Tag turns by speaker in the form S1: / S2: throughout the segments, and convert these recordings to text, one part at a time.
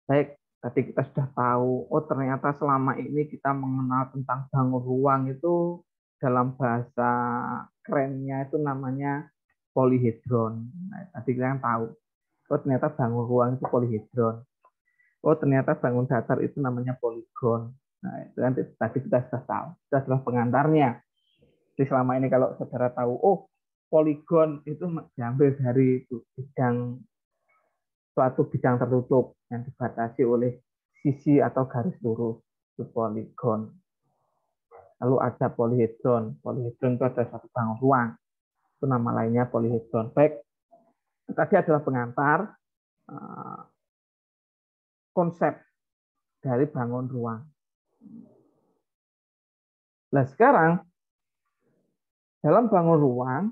S1: Baik, tadi kita sudah tahu, oh ternyata selama ini kita mengenal tentang bangun ruang itu dalam bahasa kerennya itu namanya polihedron. Nah, tadi kita kan tahu, oh ternyata bangun ruang itu polihedron. Oh ternyata bangun datar itu namanya poligon. Nah, itu kan tadi kita sudah tahu, itu adalah pengantarnya. Jadi selama ini kalau saudara tahu, oh poligon itu diambil dari bidang suatu bidang tertutup yang dibatasi oleh sisi atau garis lurus, itu poligon. Lalu ada polihedron. Polihedron itu ada satu bangun ruang. Itu nama lainnya polihedron. Baik, tadi adalah pengantar konsep dari bangun ruang. Nah sekarang dalam bangun ruang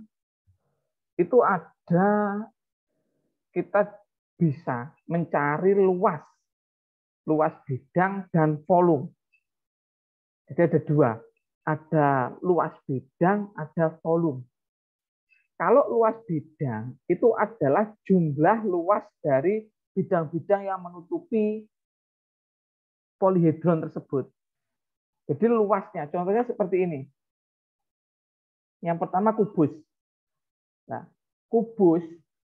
S1: itu ada kita bisa mencari luas bidang dan volume. Jadi ada dua, ada luas bidang, ada volume. Kalau luas bidang itu adalah jumlah luas dari bidang-bidang yang menutupi polihedron tersebut. Jadi luasnya, contohnya seperti ini. Yang pertama kubus. Nah, kubus,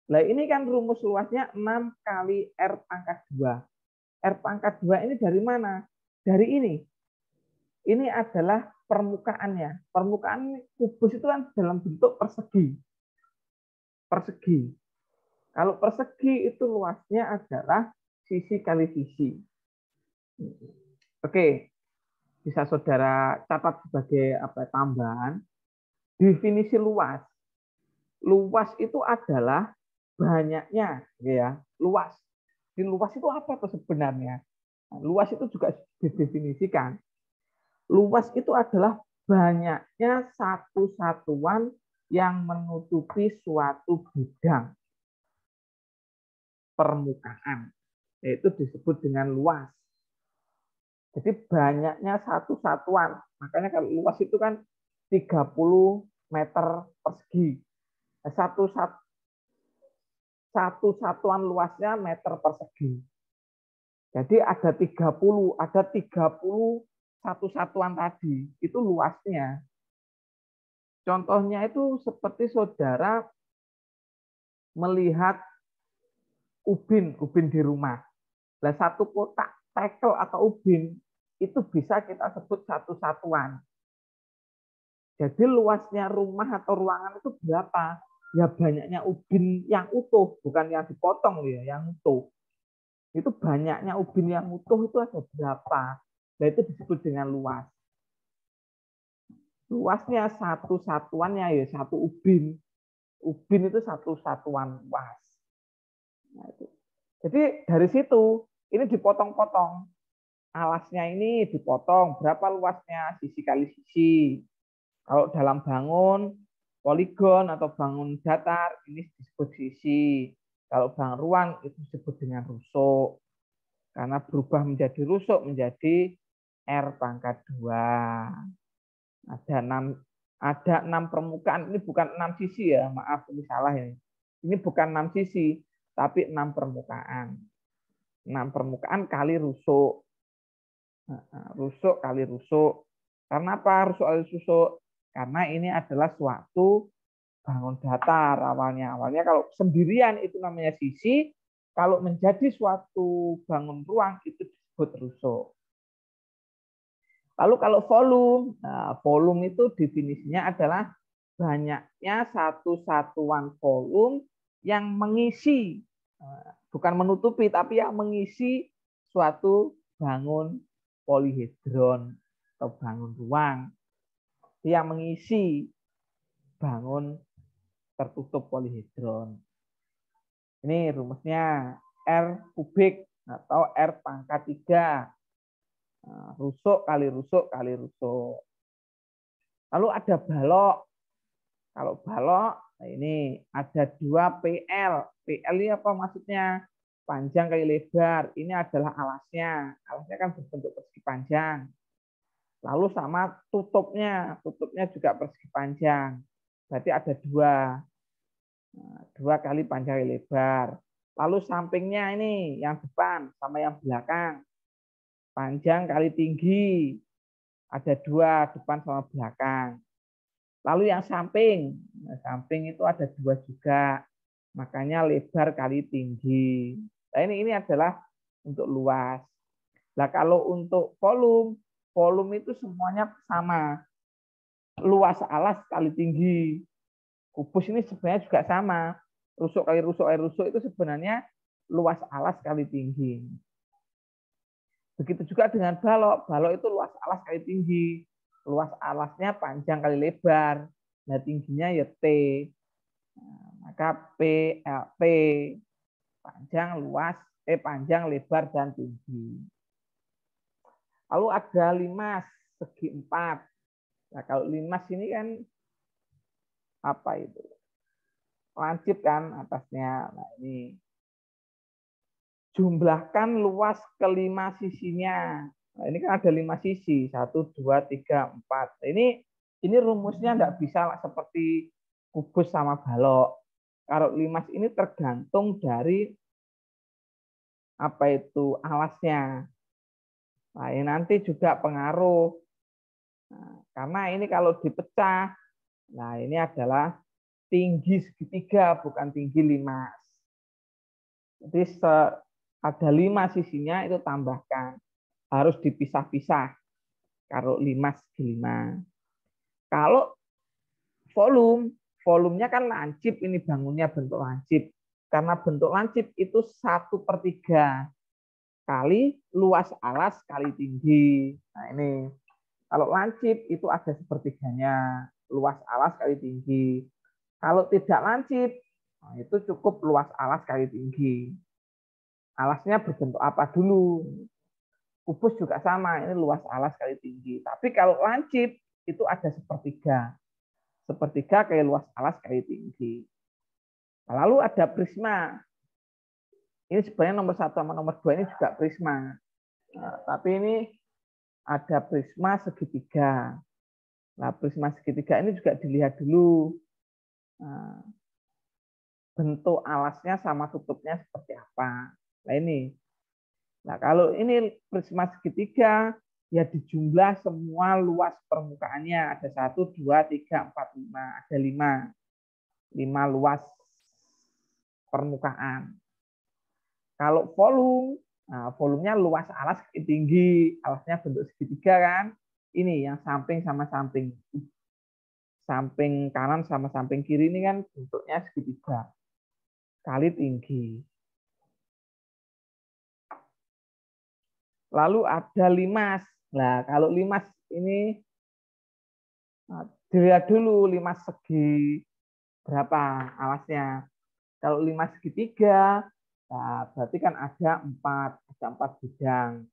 S1: nah ini kan rumus luasnya 6 kali R pangkat 2. R pangkat 2 ini dari mana? Dari ini. Ini adalah permukaannya. Permukaan kubus itu kan dalam bentuk persegi. Persegi. Kalau persegi itu luasnya adalah sisi kali sisi. Oke, bisa saudara catat sebagai tambahan. Definisi luas. Luas itu adalah banyaknya, ya. Luas. Di luas itu apa tuh sebenarnya? Nah, luas itu juga didefinisikan. Luas itu adalah banyaknya satu satuan yang menutupi suatu bidang permukaan. Yaitu disebut dengan luas. Jadi banyaknya satu satuan. Makanya kalau luas itu kan 30 meter persegi. Satu satuan luasnya meter persegi. Jadi ada 30 satu satuan tadi. Itu luasnya. Contohnya itu seperti saudara melihat ubin di rumah. Nah, satu kotak tekel atau ubin itu bisa kita sebut satu satuan. Jadi luasnya rumah atau ruangan itu berapa? Ya banyaknya ubin yang utuh, bukan yang dipotong ya, yang utuh. Itu banyaknya ubin yang utuh itu ada berapa? Nah, itu disebut dengan luas. Luasnya satu satuannya ya satu ubin. Ubin itu satu satuan luas. Nah, itu. Jadi dari situ ini dipotong-potong. Alasnya ini dipotong. Berapa luasnya? Sisi kali sisi. Kalau dalam bangun poligon atau bangun datar ini disebut sisi. Kalau bangun ruang itu disebut dengan rusuk. Karena berubah menjadi rusuk menjadi R pangkat 2. Ada 6 permukaan, ini bukan 6 sisi ya, maaf ini salah ya. Ini bukan 6 sisi, tapi 6 permukaan. 6 permukaan kali rusuk. Rusuk kali rusuk. Karena apa rusuk kali rusuk? Karena ini adalah suatu bangun datar awalnya. Awalnya kalau sendirian itu namanya sisi, kalau menjadi suatu bangun ruang itu disebut rusuk. Lalu kalau volume, nah, volume itu definisinya adalah banyaknya satu satuan volume yang mengisi, bukan menutupi, tapi yang mengisi suatu bangun polihedron atau bangun ruang. Yang mengisi bangun tertutup polihedron. Ini rumusnya R kubik atau R pangkat 3. Rusuk kali rusuk kali rusuk. Lalu ada balok. Kalau balok, nah ini ada 2 PL. PL ini apa maksudnya? Panjang kali lebar. Ini adalah alasnya. Alasnya kan berbentuk persegi panjang. Lalu sama tutupnya. Tutupnya juga persegi panjang. Berarti ada 2. 2 kali panjang kali lebar. Lalu sampingnya ini yang depan sama yang belakang. Panjang kali tinggi. Ada 2, depan sama belakang. Lalu yang samping. Nah, samping itu ada 2 juga. Makanya lebar kali tinggi. Nah, ini adalah untuk luas. Nah, kalau untuk volume itu semuanya sama. Luas alas kali tinggi. Kubus ini sebenarnya juga sama. Rusuk kali rusuk air rusuk itu sebenarnya luas alas kali tinggi. Begitu juga dengan balok. Balok itu luas alas kali tinggi. Luas alasnya panjang kali lebar. Nah, tingginya ya T. Nah, maka P panjang, luas, panjang, lebar, dan tinggi. Lalu ada limas segi 4. Nah, kalau limas ini kan apa itu? Lancip kan atasnya. Nah, ini jumlahkan luas kelima sisinya. Nah, ini kan ada 5 sisi, 1, 2, 3, 4. Ini rumusnya tidak bisa seperti kubus sama balok. Kalau limas ini tergantung dari apa itu alasnya. Nah, ini nanti juga pengaruh. Nah, karena ini kalau dipecah, nah ini adalah tinggi segitiga, bukan tinggi limas. Jadi ada 5 sisinya itu tambahkan. Harus dipisah-pisah. Kalau limas segi 5. Kalau volumenya kan lancip, ini bangunnya bentuk lancip. Karena bentuk lancip itu 1/3 kali luas alas kali tinggi. Nah ini, kalau lancip itu ada sepertiganya, luas alas kali tinggi. Kalau tidak lancip, nah itu cukup luas alas kali tinggi. Alasnya berbentuk apa dulu? Kubus juga sama, ini luas alas kali tinggi. Tapi kalau lancip itu ada sepertiga. Sepertiga kali luas alas kali tinggi. Lalu ada prisma. Ini sebenarnya nomor 1 sama nomor 2 ini juga prisma. Nah, tapi ini ada prisma segitiga. Nah, prisma segitiga ini juga dilihat dulu. Nah, bentuk alasnya sama tutupnya seperti apa. Nah, ini. Nah, kalau ini prisma segitiga, ya dijumlah semua luas permukaannya. Ada 1, 2, 3, 4, 5. Ada 5. 5 luas permukaan. Kalau nah, volumenya luas alas tinggi. Alasnya bentuk segitiga kan. Ini yang samping sama samping. Samping kanan sama samping kiri ini kan bentuknya segitiga. Kali tinggi. Lalu ada limas. Nah, kalau limas ini dilihat dulu limas segi berapa alasnya. Kalau limas segitiga, nah berarti kan ada 4 bidang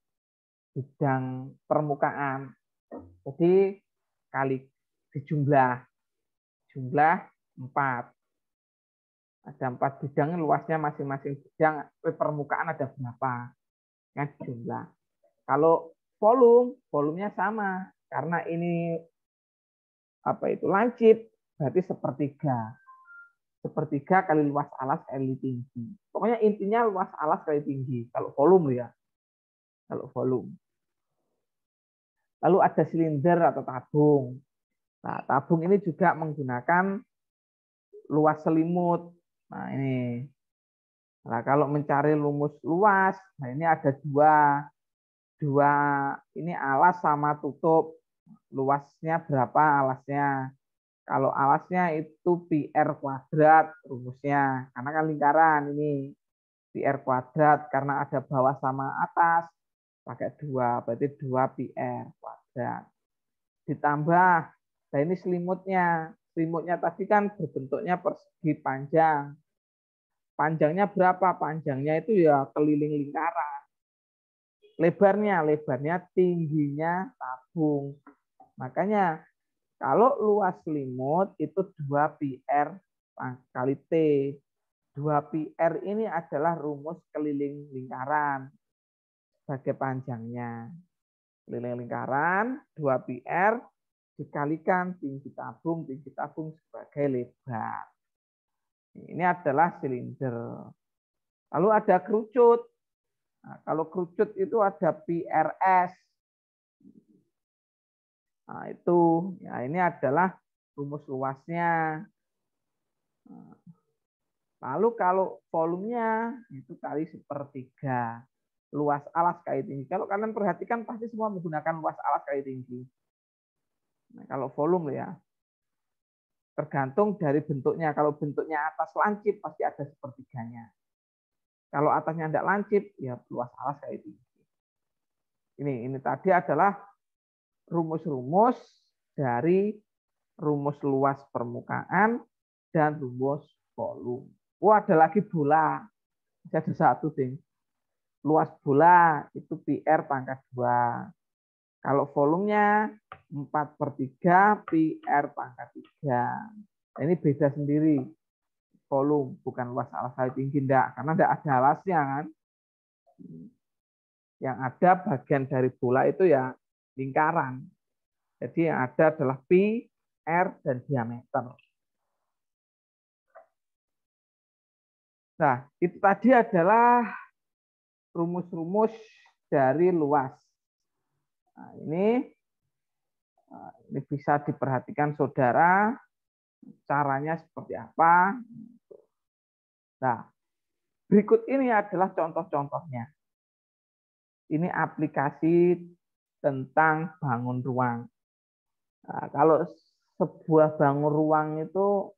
S1: permukaan. Jadi kali dijumlah 4. Ada 4 bidang, luasnya masing-masing bidang permukaan ada berapa? Kan jumlah. Kalau volumenya sama karena ini apa itu lancip, berarti sepertiga. Sepertiga kali luas alas kali tinggi. Pokoknya intinya luas alas kali tinggi. Kalau volume ya. Kalau volume. Lalu ada silinder atau tabung. Nah, tabung ini juga menggunakan luas selimut. Nah, ini. Nah, kalau mencari rumus luas, nah ini ada dua ini alas sama tutup. Luasnya berapa alasnya? Kalau alasnya itu PR kuadrat rumusnya, karena kan lingkaran ini PR kuadrat karena ada bawah sama atas pakai 2, berarti 2 PR kuadrat. Ditambah, nah ini selimutnya. Selimutnya tadi kan berbentuknya persegi panjang. Panjangnya berapa? Panjangnya itu ya keliling lingkaran. Lebarnya tingginya tabung. Makanya kalau luas selimut itu 2 PR kali T. 2 PR ini adalah rumus keliling lingkaran sebagai panjangnya. Keliling lingkaran 2 PR dikalikan tinggi tabung sebagai lebar. Ini adalah silinder. Lalu ada kerucut. Nah, kalau kerucut itu ada PRS. Nah, itu ya ini adalah rumus luasnya. Lalu kalau volumenya itu kali 1/3 luas alas kali tinggi. Kalau kalian perhatikan pasti semua menggunakan luas alas kali tinggi. Nah, kalau volume ya tergantung dari bentuknya. Kalau bentuknya atas lancip pasti ada 1/3-nya. Kalau atasnya tidak lancip ya luas alas kali tinggi. Ini tadi adalah rumus-rumus dari rumus luas permukaan dan rumus volume. Oh, ada lagi bola. Ada satu ding. Luas bola itu PR pangkat 2. Kalau volumenya 4/3 PR pangkat 3. Nah, ini beda sendiri. Volume bukan luas alas kali tinggi enggak, karena enggak ada alasnya kan. Yang ada bagian dari bola itu ya lingkaran. Jadi yang ada adalah pi, R, dan diameter. Nah, itu tadi adalah rumus-rumus dari luas. Nah, ini bisa diperhatikan saudara, caranya seperti apa. Nah, berikut ini adalah contoh-contohnya. Ini aplikasi tentang bangun ruang. Nah, kalau sebuah bangun ruang itu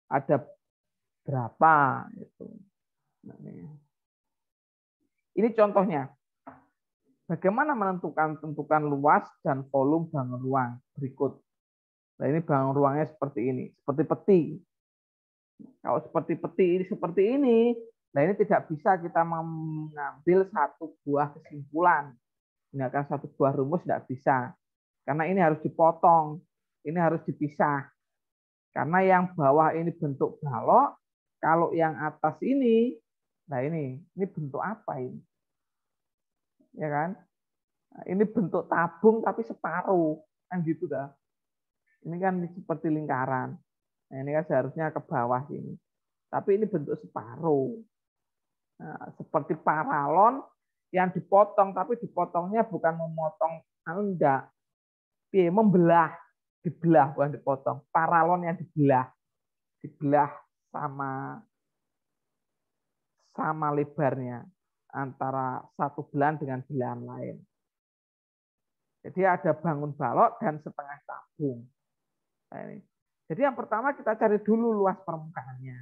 S1: ada berapa? Ini contohnya. Bagaimana tentukan luas dan volume bangun ruang? Berikut. Nah, ini bangun ruangnya seperti ini, seperti peti. Kalau seperti peti ini seperti ini, nah ini tidak bisa kita mengambil satu buah kesimpulan. Ini akan satu buah rumus tidak bisa. Karena ini harus dipotong, ini harus dipisah. Karena yang bawah ini bentuk balok, kalau yang atas ini, nah ini bentuk apa ini? Ya kan? Nah, ini bentuk tabung tapi separuh, kan gitu dah. Ini kan seperti lingkaran. Nah, ini kan seharusnya ke bawah sini. Tapi ini bentuk separuh. Nah, seperti paralon yang dipotong, tapi dipotongnya bukan memotong, enggak. Membelah, dibelah bukan dipotong. Paralon yang dibelah sama lebarnya antara satu belahan dengan belahan lain. Jadi ada bangun balok dan setengah tabung. Nah, ini. Jadi yang pertama kita cari dulu luas permukaannya.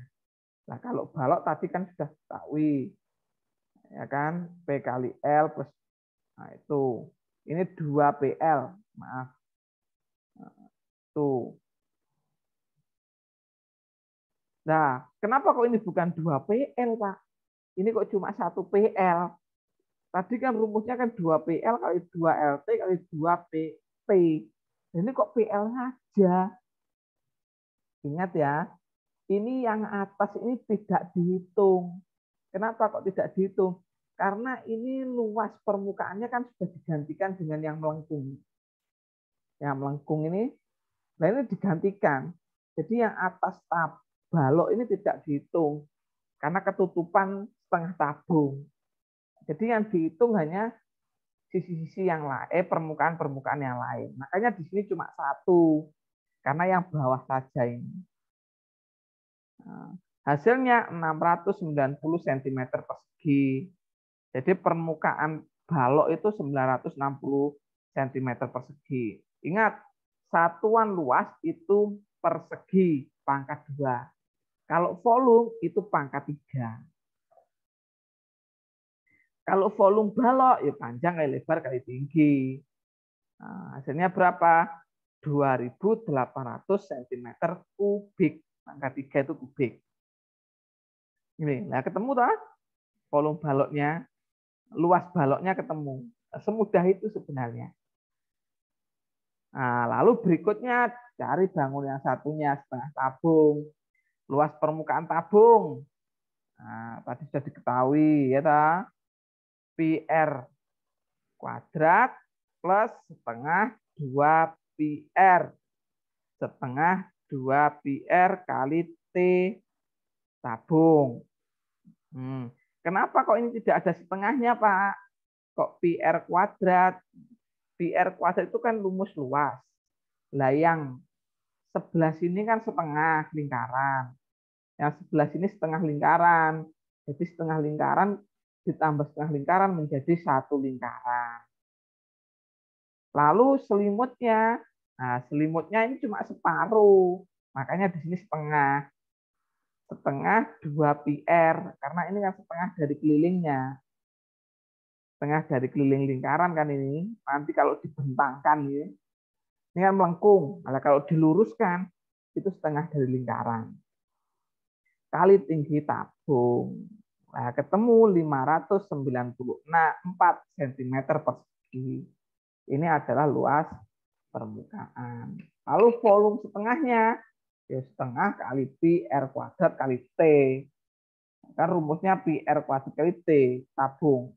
S1: Nah, kalau balok tadi kan sudah diketahui. Ya kan? P kali L plus, nah itu. Ini 2PL, maaf. Tuh. Nah, kenapa kok ini bukan 2PL, Pak? Ini kok cuma 1PL? Tadi kan rumusnya kan 2PL kali 2LT kali 2PP. Ini kok PL saja? Ingat ya, ini yang atas ini tidak dihitung. Kenapa kok tidak dihitung? Karena ini luas permukaannya kan sudah digantikan dengan yang melengkung. Yang melengkung ini, nah ini digantikan. Jadi yang atas balok ini tidak dihitung. Karena ketutupan setengah tabung. Jadi yang dihitung hanya sisi-sisi yang lain, permukaan-permukaan yang lain. Makanya di sini cuma satu. Karena yang bawah saja ini. Nah, hasilnya 690 cm persegi. Jadi permukaan balok itu 960 cm persegi. Ingat, satuan luas itu persegi pangkat 2. Kalau volume itu pangkat 3. Kalau volume balok ya panjang kali lebar kali tinggi. Nah, hasilnya berapa? 2.800 cm kubik. Pangkat 3 itu kubik. Ini, nah ketemu tak? Volume baloknya, luas baloknya ketemu. Semudah itu sebenarnya. Nah, lalu berikutnya cari bangun yang satunya, setengah tabung. Luas permukaan tabung. Nah, tadi sudah diketahui ya ta? PR kuadrat plus setengah 2PR. Setengah 2PR kali T tabung. Kenapa kok ini tidak ada setengahnya, Pak? Kok pi R kuadrat? Pi R kuadrat itu kan rumus luas. Lah yang sebelah sini kan setengah lingkaran. Yang sebelah sini setengah lingkaran. Jadi setengah lingkaran ditambah setengah lingkaran menjadi satu lingkaran. Lalu selimutnya, nah selimutnya ini cuma separuh. Makanya di sini setengah. Setengah 2 pi R. Karena ini kan setengah dari kelilingnya. Setengah dari keliling lingkaran kan ini. Nanti kalau dibentangkan ya, ini kan melengkung. Nah, kalau diluruskan, itu setengah dari lingkaran. Kali tinggi tabung. Nah, ketemu 594 cm persegi. Ini adalah luas permukaan. Lalu volume setengahnya, ya setengah kali pi R kuadrat kali T. Kan rumusnya pi R kuadrat kali T, tabung.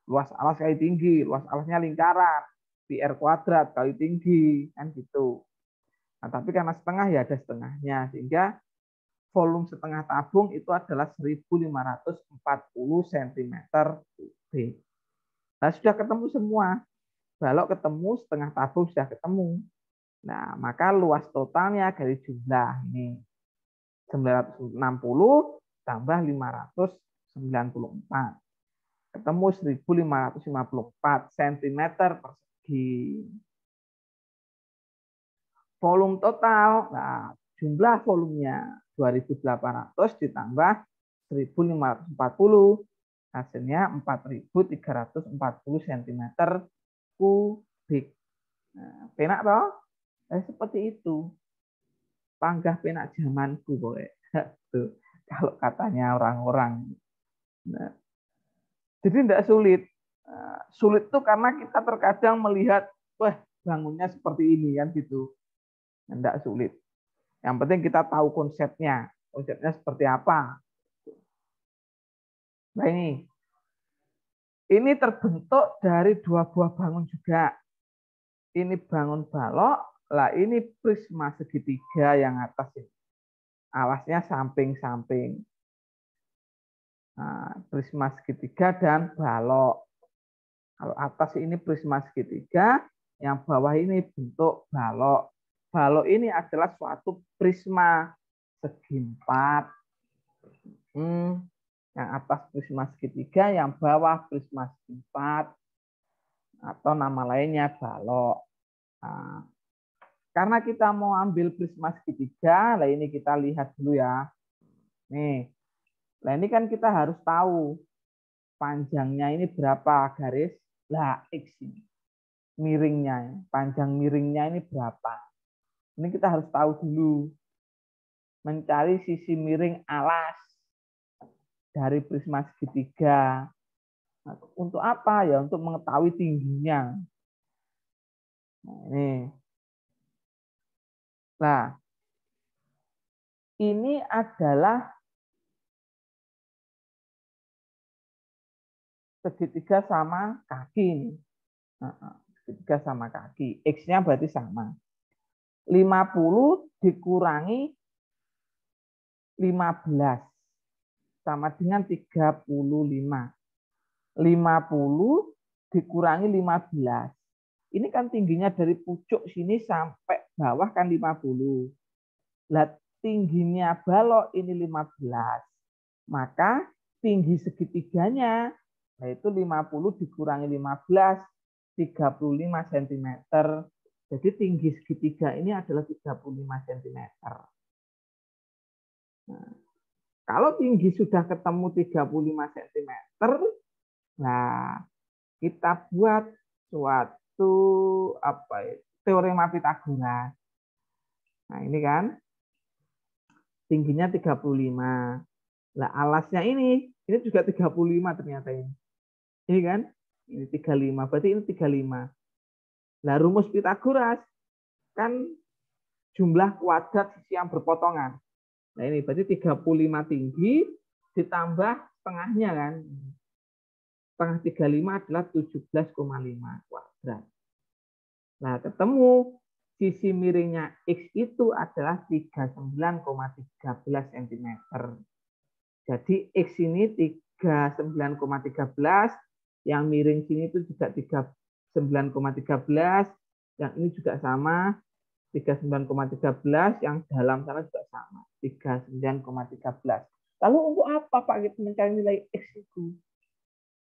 S1: Luas alas kali tinggi, luas alasnya lingkaran. Pi R kuadrat kali tinggi, kan gitu. Nah, tapi karena setengah ya ada setengahnya, sehingga volume setengah tabung itu adalah 1540 cm3. Nah, sudah ketemu semua. Balok ketemu, setengah tabung sudah ketemu. Nah, maka luas totalnya dari jumlah ini 960 tambah 594. Ketemu 1554 cm persegi. Volume total, nah, jumlah volumenya 2.800 ditambah 1.540, hasilnya 4.340 cm kubik. Nah, penak toh? Seperti itu. Panggah penak zamanku boleh. Tuh, kalau katanya orang-orang. Nah, jadi tidak sulit. Nah, sulit itu karena kita terkadang melihat, wah bangunnya seperti ini kan gitu. Tidak sulit. Yang penting kita tahu konsepnya. Konsepnya seperti apa. Nah ini terbentuk dari dua buah bangun juga. Ini bangun balok. Lah ini prisma segitiga yang atas ini. Alasnya samping-samping. Nah, prisma segitiga dan balok. Kalau atas ini prisma segitiga, yang bawah ini bentuk balok. Balok ini adalah suatu prisma segi empat. Yang atas prisma segitiga, yang bawah prisma segi empat. Atau nama lainnya balok. Nah, karena kita mau ambil prisma segitiga, nah ini kita lihat dulu ya. Nih, nah ini kan kita harus tahu panjangnya ini berapa garis. Lah, X ini. Miringnya, panjang miringnya ini berapa. Ini kita harus tahu dulu. Mencari sisi miring alas dari prisma segitiga. Nah, untuk apa? Ya untuk mengetahui tingginya. Nah, ini. Nah, ini adalah segitiga sama kaki ini. Segitiga sama kaki. X-nya berarti sama. 50 dikurangi 15 sama dengan 35. 50 dikurangi 15. Ini kan tingginya dari pucuk sini sampai bawah kan 50. Lah tingginya balok ini 15. Maka tinggi segitiganya yaitu 50 dikurangi 15, 35 cm. Jadi tinggi segitiga ini adalah 35 cm. Nah, kalau tinggi sudah ketemu 35 cm, nah kita buat suatu teorema Pythagoras. Nah, ini kan tingginya 35. Nah, alasnya ini juga 35 ternyata ini. Ini kan? Ini 35. Berarti ini 35. Nah, rumus Pythagoras kan jumlah kuadrat sisi yang berpotongan. Nah, ini berarti 35 tinggi ditambah setengahnya kan. Setengah 35 adalah 17,5 kuadrat. Nah, ketemu sisi miringnya X itu adalah 39,13 cm. Jadi X ini 39,13, yang miring sini itu juga 39,13, yang ini juga sama 39,13, yang dalam sana juga sama 39,13. Lalu untuk apa Pak kita mencari nilai X itu?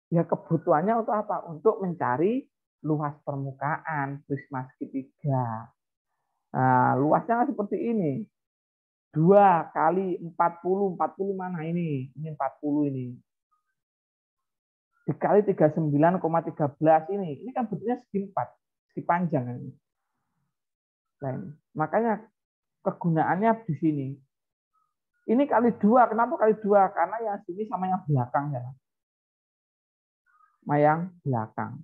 S1: Ya kebutuhannya untuk apa? Untuk mencari luas permukaan prisma segitiga. Nah, luasnya seperti ini. 2 kali 40, 40 mana ini? Ini 40 ini. Dikali 39,13 ini. Ini kan bentuknya segi 4, segi panjang ini. Nah, ini. Makanya kegunaannya di sini. Ini kali 2, kenapa kali 2? Karena yang sini sama yang belakang ya. Sama yang belakang.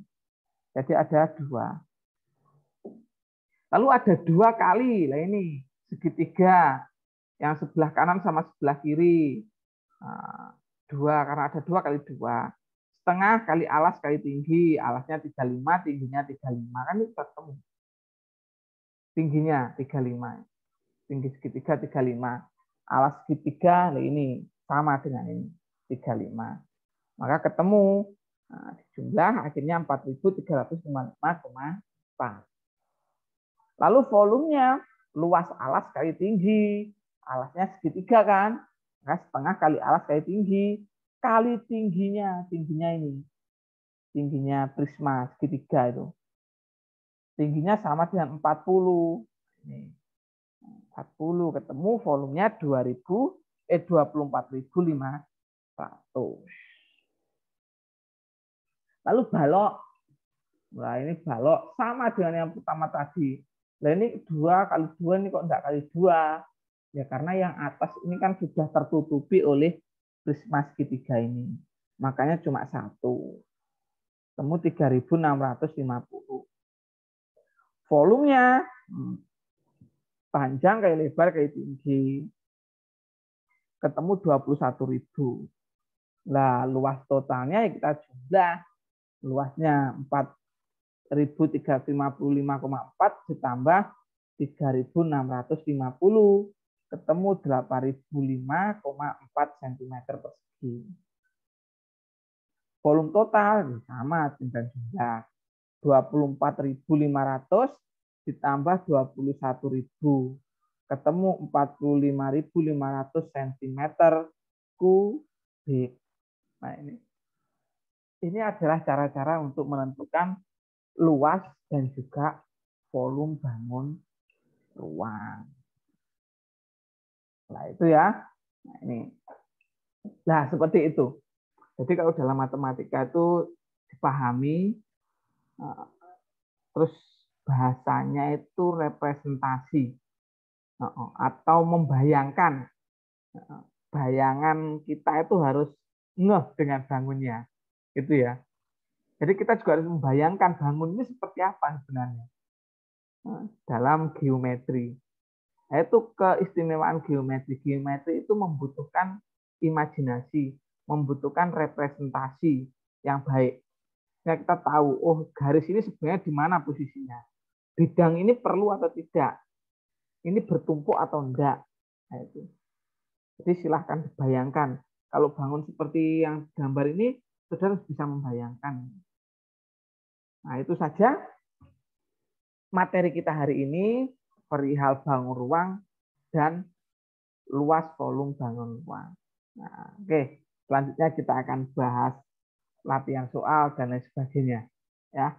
S1: Jadi ada 2. Lalu ada 2 kali, lah ini segitiga. Yang sebelah kanan sama sebelah kiri. Nah, 2, karena ada 2 kali 2. Setengah kali alas kali tinggi. Alasnya 35, tingginya 35. Kan itu ketemu. Tingginya 35. Tinggi segitiga 35. Alas segitiga, nah ini sama dengan ini. 35. Maka ketemu. Nah, jumlah akhirnya 4.355,4. Lalu volumenya, luas alas kali tinggi. Alasnya segitiga kan? Maka setengah kali alas kali tinggi. Kali tingginya. Tingginya ini. Tingginya prisma segitiga itu. Tingginya sama dengan 40. Ini. 40 ketemu volumenya 24.500. Lalu balok. Nah, ini balok sama dengan yang pertama tadi. Nah, ini 2 kali 2 ini kok enggak kali 2? Ya karena yang atas ini kan sudah tertutupi oleh prisma segitiga ini. Makanya cuma 1. Temu 3.650. Volumenya panjang kali lebar kali tinggi. Ketemu 21.000. Nah, luas totalnya ya kita jumlah. Luasnya 4.355,4 ditambah 3.650 ketemu 8.005,4 cm persegi. Volume total sama dengan jumlah 24.500 ditambah 21.000 ketemu 45.500 cm kubik. Nah, ini adalah cara-cara untuk menentukan luas dan juga volume bangun ruang. Nah, itu ya. Nah, ini. Nah, seperti itu. Jadi kalau dalam matematika itu dipahami, terus bahasanya itu representasi atau membayangkan. Bayangan kita itu harus ngeh dengan bangunnya. Gitu ya. Jadi kita juga harus membayangkan bangun ini seperti apa sebenarnya dalam geometri. Itu keistimewaan geometri. Geometri itu membutuhkan imajinasi, membutuhkan representasi yang baik. Nah, kita tahu, oh garis ini sebenarnya di mana posisinya. Bidang ini perlu atau tidak. Ini bertumpuk atau enggak. Nah, itu. Jadi silahkan dibayangkan. Kalau bangun seperti yang gambar ini, saudara bisa membayangkan. Nah, itu saja materi kita hari ini perihal bangun ruang dan luas volume bangun ruang. Nah, oke. Selanjutnya kita akan bahas latihan soal dan lain sebagainya. Ya.